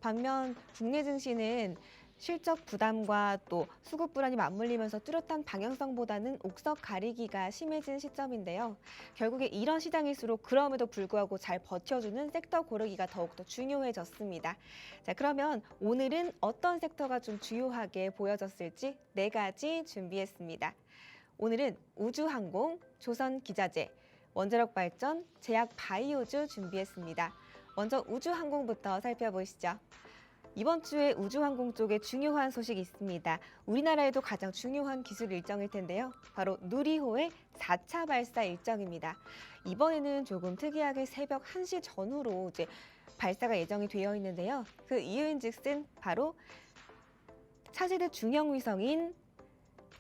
반면 국내 증시는 실적 부담과 또 수급 불안이 맞물리면서 뚜렷한 방향성보다는 옥석 가리기가 심해진 시점인데요. 결국에 이런 시장일수록 그럼에도 불구하고 잘 버텨주는 섹터 고르기가 더욱더 중요해졌습니다. 자, 그러면 오늘은 어떤 섹터가 좀 주요하게 보여졌을지 4가지 준비했습니다. 오늘은 우주항공, 조선기자재, 원자력 발전, 제약 바이오주 준비했습니다. 먼저 우주항공부터 살펴보시죠. 이번 주에 우주항공 쪽에 중요한 소식이 있습니다. 우리나라에도 가장 중요한 기술 일정일 텐데요. 바로 누리호의 4차 발사 일정입니다. 이번에는 조금 특이하게 새벽 1시 전후로 이제 발사가 예정이 되어 있는데요. 그 이유인즉슨 바로 차세대 중형 위성인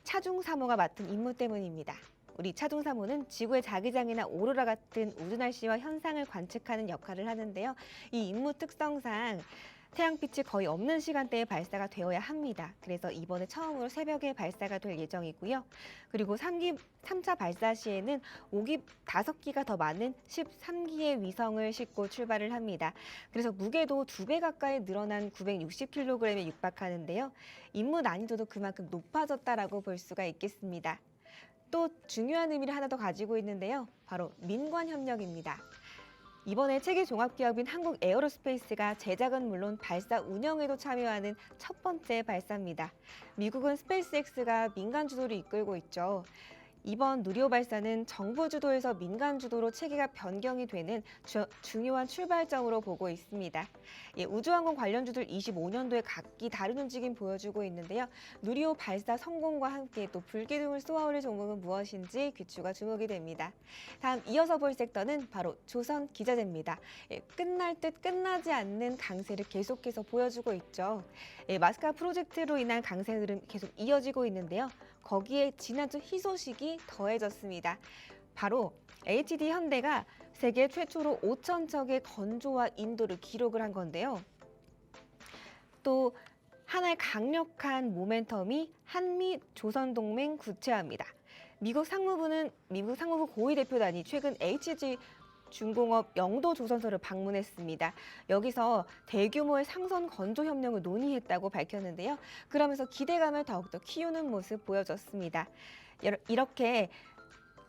차중 3호가 맡은 임무 때문입니다. 우리 차중 3호는 지구의 자기장이나 오로라 같은 우주 날씨와 현상을 관측하는 역할을 하는데요. 이 임무 특성상 태양빛이 거의 없는 시간대에 발사가 되어야 합니다. 그래서 이번에 처음으로 새벽에 발사가 될 예정이고요. 그리고 3차 발사 시에는 5기 5기가 더 많은 13기의 위성을 싣고 출발을 합니다. 그래서 무게도 2배 가까이 늘어난 960kg에 육박하는데요. 임무 난이도도 그만큼 높아졌다라고 볼 수가 있겠습니다. 또 중요한 의미를 하나 더 가지고 있는데요. 바로 민관 협력입니다. 이번에 체계 종합기업인 한국 에어로스페이스가 제작은 물론 발사 운영에도 참여하는 첫 번째 발사입니다. 미국은 스페이스X가 민간 주도를 이끌고 있죠. 이번 누리호 발사는 정부 주도에서 민간 주도로 체계가 변경이 되는 중요한 출발점으로 보고 있습니다. 우주항공 관련주들 25년도에 각기 다른 움직임 보여주고 있는데요. 누리호 발사 성공과 함께 또 불기둥을 쏘아올릴 종목은 무엇인지 귀추가 주목이 됩니다. 다음 이어서 볼 섹터는 바로 조선 기자재입니다. 끝날 듯 끝나지 않는 강세를 계속해서 보여주고 있죠. 마스카 프로젝트로 인한 강세 흐름 계속 이어지고 있는데요. 거기에 지난주 희소식이 더해졌습니다. 바로 HD 현대가 세계 최초로 5,000척의 건조와 인도를 기록을 한 건데요. 또 하나의 강력한 모멘텀이 한미 조선동맹 구체화입니다. 미국 상무부 고위 대표단이 최근 HG 중공업 영도 조선소를 방문했습니다. 여기서 대규모의 상선 건조 협력을 논의했다고 밝혔는데요. 그러면서 기대감을 더욱더 키우는 모습 보여줬습니다. 이렇게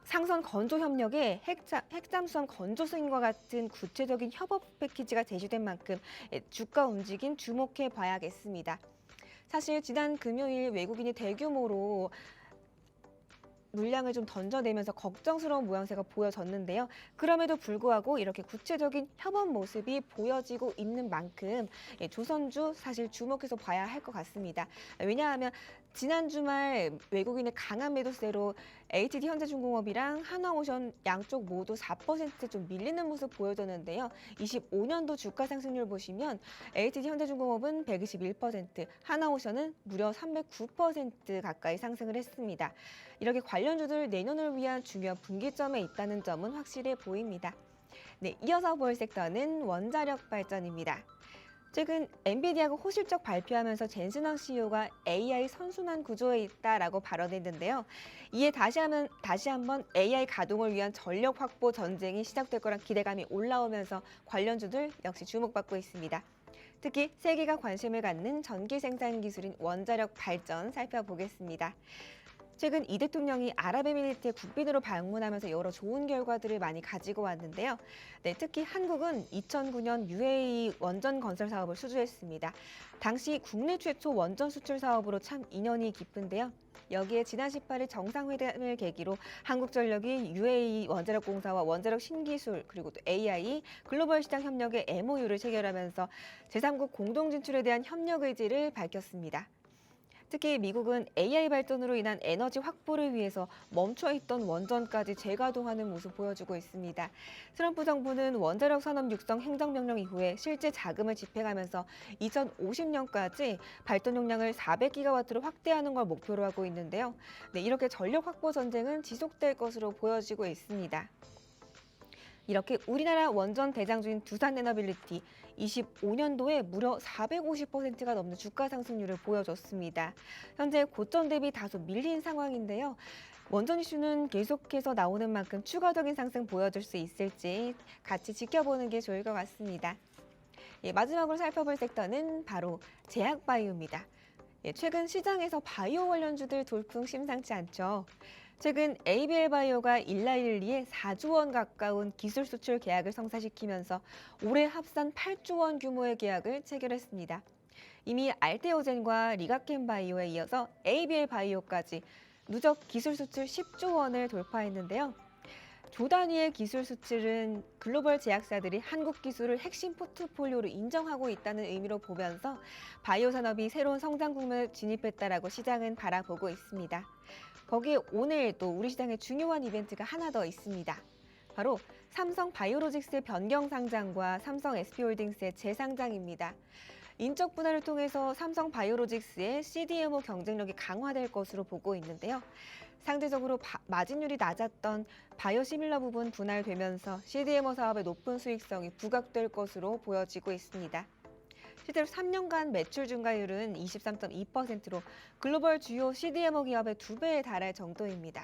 상선 건조 협력에 핵잠수함 건조 승인과 같은 구체적인 협업 패키지가 제시된 만큼 주가 움직임 주목해 봐야겠습니다. 사실 지난 금요일 외국인이 대규모로 물량을 좀 던져내면서 걱정스러운 모양새가 보여졌는데요. 그럼에도 불구하고 이렇게 구체적인 협업 모습이 보여지고 있는 만큼 조선주 사실 주목해서 봐야 할 것 같습니다. 왜냐하면 지난 주말 외국인의 강한 매도세로 HT 현대중공업이랑 한화오션 양쪽 모두 4% 좀 밀리는 모습 보여줬는데요. 25년도 주가 상승률 보시면 HT 현대중공업은 121%, 한화오션은 무려 309% 가까이 상승을 했습니다. 이렇게 관련주들 내년을 위한 중요한 분기점에 있다는 점은 확실해 보입니다. 네, 이어서 볼 섹터는 원자력 발전입니다. 최근 엔비디아가 호실적 발표하면서 젠슨황 CEO가 AI 선순환 구조에 있다라고 발언했는데요. 이에 다시 한번 AI 가동을 위한 전력 확보 전쟁이 시작될 거란 기대감이 올라오면서 관련주들 역시 주목받고 있습니다. 특히 세계가 관심을 갖는 전기 생산 기술인 원자력 발전 살펴보겠습니다. 최근 이 대통령이 아랍에미리트의 국빈으로 방문하면서 여러 좋은 결과들을 많이 가지고 왔는데요. 네, 특히 한국은 2009년 UAE 원전 건설 사업을 수주했습니다. 당시 국내 최초 원전 수출 사업으로 참 인연이 깊은데요. 여기에 지난 18일 정상회담을 계기로 한국전력이 UAE 원자력공사와 원자력 신기술 그리고 또 AI 글로벌 시장 협력의 MOU를 체결하면서 제3국 공동 진출에 대한 협력 의지를 밝혔습니다. 특히 미국은 AI 발전으로 인한 에너지 확보를 위해서 멈춰있던 원전까지 재가동하는 모습 보여주고 있습니다. 트럼프 정부는 원자력 산업 육성 행정명령 이후에 실제 자금을 집행하면서 2050년까지 발전 용량을 400기가와트로 확대하는 걸 목표로 하고 있는데요. 네, 이렇게 전력 확보 전쟁은 지속될 것으로 보여지고 있습니다. 이렇게 우리나라 원전 대장주인 두산에너빌리티 25년도에 무려 450%가 넘는 주가 상승률을 보여줬습니다. 현재 고점 대비 다소 밀린 상황인데요. 원전 이슈는 계속해서 나오는 만큼 추가적인 상승 보여줄 수 있을지 같이 지켜보는 게 좋을 것 같습니다. 마지막으로 살펴볼 섹터는 바로 제약바이오입니다. 최근 시장에서 바이오 관련주들 돌풍 심상치 않죠. 최근 ABL 바이오가 일라일리에 4조 원 가까운 기술 수출 계약을 성사시키면서 올해 합산 8조 원 규모의 계약을 체결했습니다. 이미 알테오젠과 리가켄 바이오에 이어서 ABL 바이오까지 누적 기술 수출 10조 원을 돌파했는데요. 조 단위의 기술 수출은 글로벌 제약사들이 한국 기술을 핵심 포트폴리오로 인정하고 있다는 의미로 보면서 바이오 산업이 새로운 성장 국면에 진입했다라고 시장은 바라보고 있습니다. 거기에 오늘 또 우리 시장에 중요한 이벤트가 하나 더 있습니다. 바로 삼성 바이오로직스의 변경 상장과 삼성 SP홀딩스의 재상장입니다. 인적 분할을 통해서 삼성 바이오로직스의 CDMO 경쟁력이 강화될 것으로 보고 있는데요. 상대적으로 마진율이 낮았던 바이오시밀러 부분 분할되면서 CDMO 사업의 높은 수익성이 부각될 것으로 보여지고 있습니다. 실제로 3년간 매출 증가율은 23.2%로 글로벌 주요 CDMO 기업의 2배에 달할 정도입니다.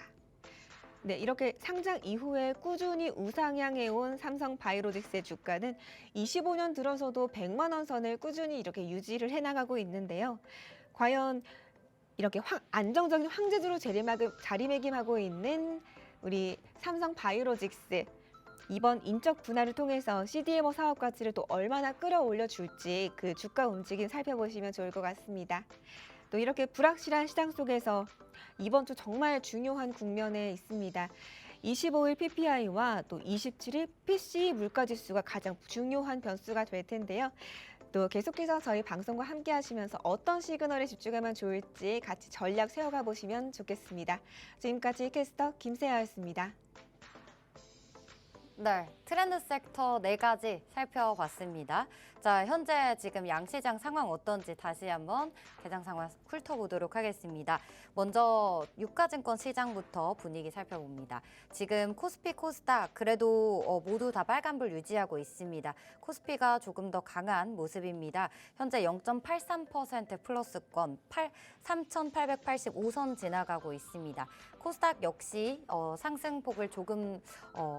네, 이렇게 상장 이후에 꾸준히 우상향해온 삼성 바이오로직스의 주가는 25년 들어서도 100만 원 선을 꾸준히 이렇게 유지를 해나가고 있는데요. 과연 이렇게 안정적인 황제주로 자리매김하고 있는 우리 삼성 바이오로직스 이번 인적 분할을 통해서 CDMO 사업 가치를 또 얼마나 끌어올려 줄지 그 주가 움직임 살펴보시면 좋을 것 같습니다. 또 이렇게 불확실한 시장 속에서 이번 주 정말 중요한 국면에 있습니다. 25일 PPI와 또 27일 PCE 물가지수가 가장 중요한 변수가 될 텐데요. 또 계속해서 저희 방송과 함께 하시면서 어떤 시그널에 집중하면 좋을지 같이 전략 세워가 보시면 좋겠습니다. 지금까지 캐스터 김세아였습니다. 네, 트렌드 섹터 4가지 살펴봤습니다. 자, 현재 지금 양시장 상황 어떤지 다시 한번 개장 상황 훑어보도록 하겠습니다. 먼저 유가증권 시장부터 분위기 살펴봅니다. 지금 코스피, 코스닥 그래도 모두 다 빨간불 유지하고 있습니다. 코스피가 조금 더 강한 모습입니다. 현재 0.83% 플러스권 3,885선 지나가고 있습니다. 코스닥 역시 상승폭을 조금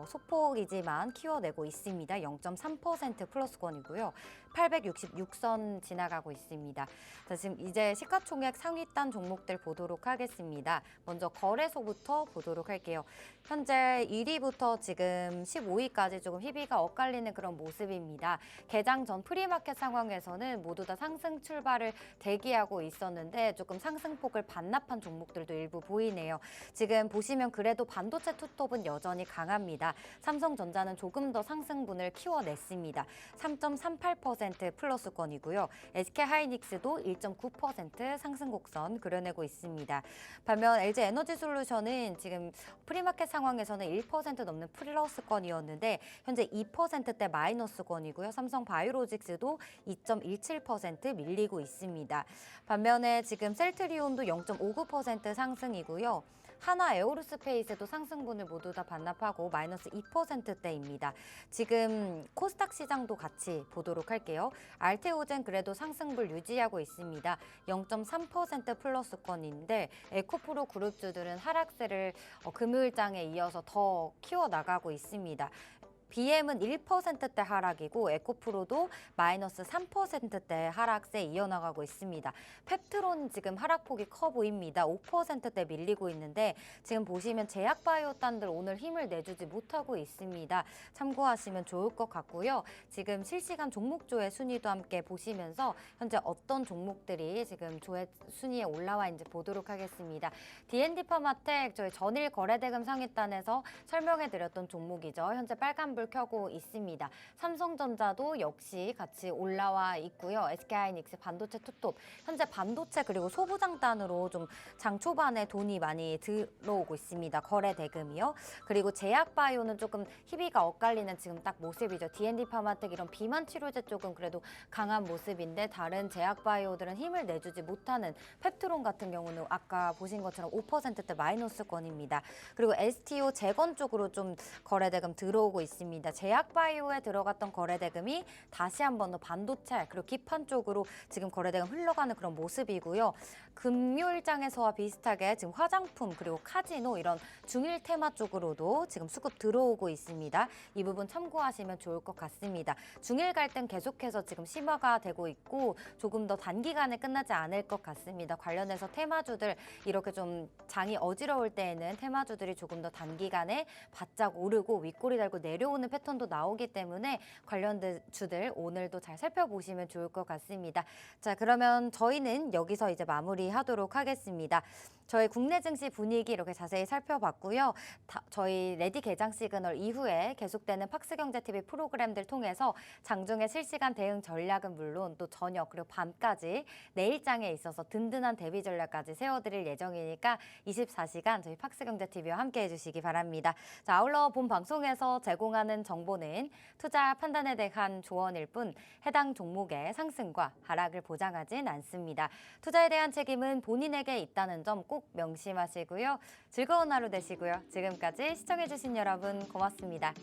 소폭이지만 키워내고 있습니다. 0.3% 플러스권이고요. 866선 지나가고 있습니다. 자, 지금 이제 시가총액 상위단 종목들 보도록 하겠습니다. 먼저 거래소부터 보도록 할게요. 현재 1위부터 지금 15위까지 조금 희비가 엇갈리는 그런 모습입니다. 개장 전 프리마켓 상황에서는 모두 다 상승 출발을 대기하고 있었는데 조금 상승폭을 반납한 종목들도 일부 보이네요. 지금 보시면 그래도 반도체 투톱은 여전히 강합니다. 삼성전자는 조금 더 상승분을 키워냈습니다. 3.38% 플러스권이고요. SK하이닉스도 1.9% 상승 곡선 그려내고 있습니다. 반면 LG에너지솔루션은 지금 프리마켓 상황에서는 1% 넘는 플러스권이었는데 현재 2%대 마이너스권이고요. 삼성바이오로직스도 2.17% 밀리고 있습니다. 반면에 지금 셀트리온도 0.59% 상승이고요. 하나 에어로스페이스도 상승분을 모두 다 반납하고 마이너스 2%대입니다. 지금 코스닥 시장도 같이 보도록 할게요. 알테오젠 그래도 상승분 유지하고 있습니다. 0.3% 플러스권인데 에코프로 그룹주들은 하락세를 금요일장에 이어서 더 키워나가고 있습니다. BM은 1%대 하락이고 에코프로도 마이너스 3%대 하락세 이어나가고 있습니다. 펩트론 지금 하락폭이 커 보입니다. 5%대 밀리고 있는데 지금 보시면 제약바이오단들 오늘 힘을 내주지 못하고 있습니다. 참고하시면 좋을 것 같고요. 지금 실시간 종목조회 순위도 함께 보시면서 현재 어떤 종목들이 지금 조회 순위에 올라와 있는지 보도록 하겠습니다. D&D 파마텍 저희 전일 거래대금 상위단에서 설명해드렸던 종목이죠. 현재 빨간불 켜고 있습니다. 삼성전자도 역시 같이 올라와 있고요. SK하이닉스, 반도체 투톱, 현재 반도체 그리고 소부장단으로 좀 장 초반에 돈이 많이 들어오고 있습니다. 거래 대금이요. 그리고 제약바이오는 조금 희비가 엇갈리는 지금 딱 모습이죠. D&D 파마텍 이런 비만 치료제 쪽은 그래도 강한 모습인데 다른 제약바이오들은 힘을 내주지 못하는 펩트론 같은 경우는 아까 보신 것처럼 5%대 마이너스권입니다. 그리고 STO 재건 쪽으로 좀 거래 대금 들어오고 있습니다. 제약바이오에 들어갔던 거래 대금이 다시 한 번 더 반도체 그리고 기판 쪽으로 지금 거래 대금 흘러가는 그런 모습이고요. 금요일장에서와 비슷하게 지금 화장품 그리고 카지노 이런 중일 테마 쪽으로도 지금 수급 들어오고 있습니다. 이 부분 참고하시면 좋을 것 같습니다. 중일 갈등 계속해서 지금 심화가 되고 있고 조금 더 단기간에 끝나지 않을 것 같습니다. 관련해서 테마주들 이렇게 좀 장이 어지러울 때에는 테마주들이 조금 더 단기간에 바짝 오르고 윗꼬리 달고 내려오는 패턴도 나오기 때문에 관련 주들 오늘도 잘 살펴보시면 좋을 것 같습니다. 자, 그러면 저희는 여기서 이제 마무리하도록 하겠습니다. 저희 국내 증시 분위기 이렇게 자세히 살펴봤고요. 저희 레디 개장 시그널 이후에 계속되는 팍스경제TV 프로그램들 통해서 장중에 실시간 대응 전략은 물론 또 저녁 그리고 밤까지 내일장에 있어서 든든한 대비 전략까지 세워드릴 예정이니까 24시간 저희 팍스경제TV와 함께 해주시기 바랍니다. 자, 아울러 본 방송에서 제공하는 정보는 투자 판단에 대한 조언일 뿐 해당 종목의 상승과 하락을 보장하진 않습니다. 투자에 대한 책임은 본인에게 있다는 점 꼭 명심하시고요. 즐거운 하루 되시고요. 지금까지 시청해주신 여러분 고맙습니다.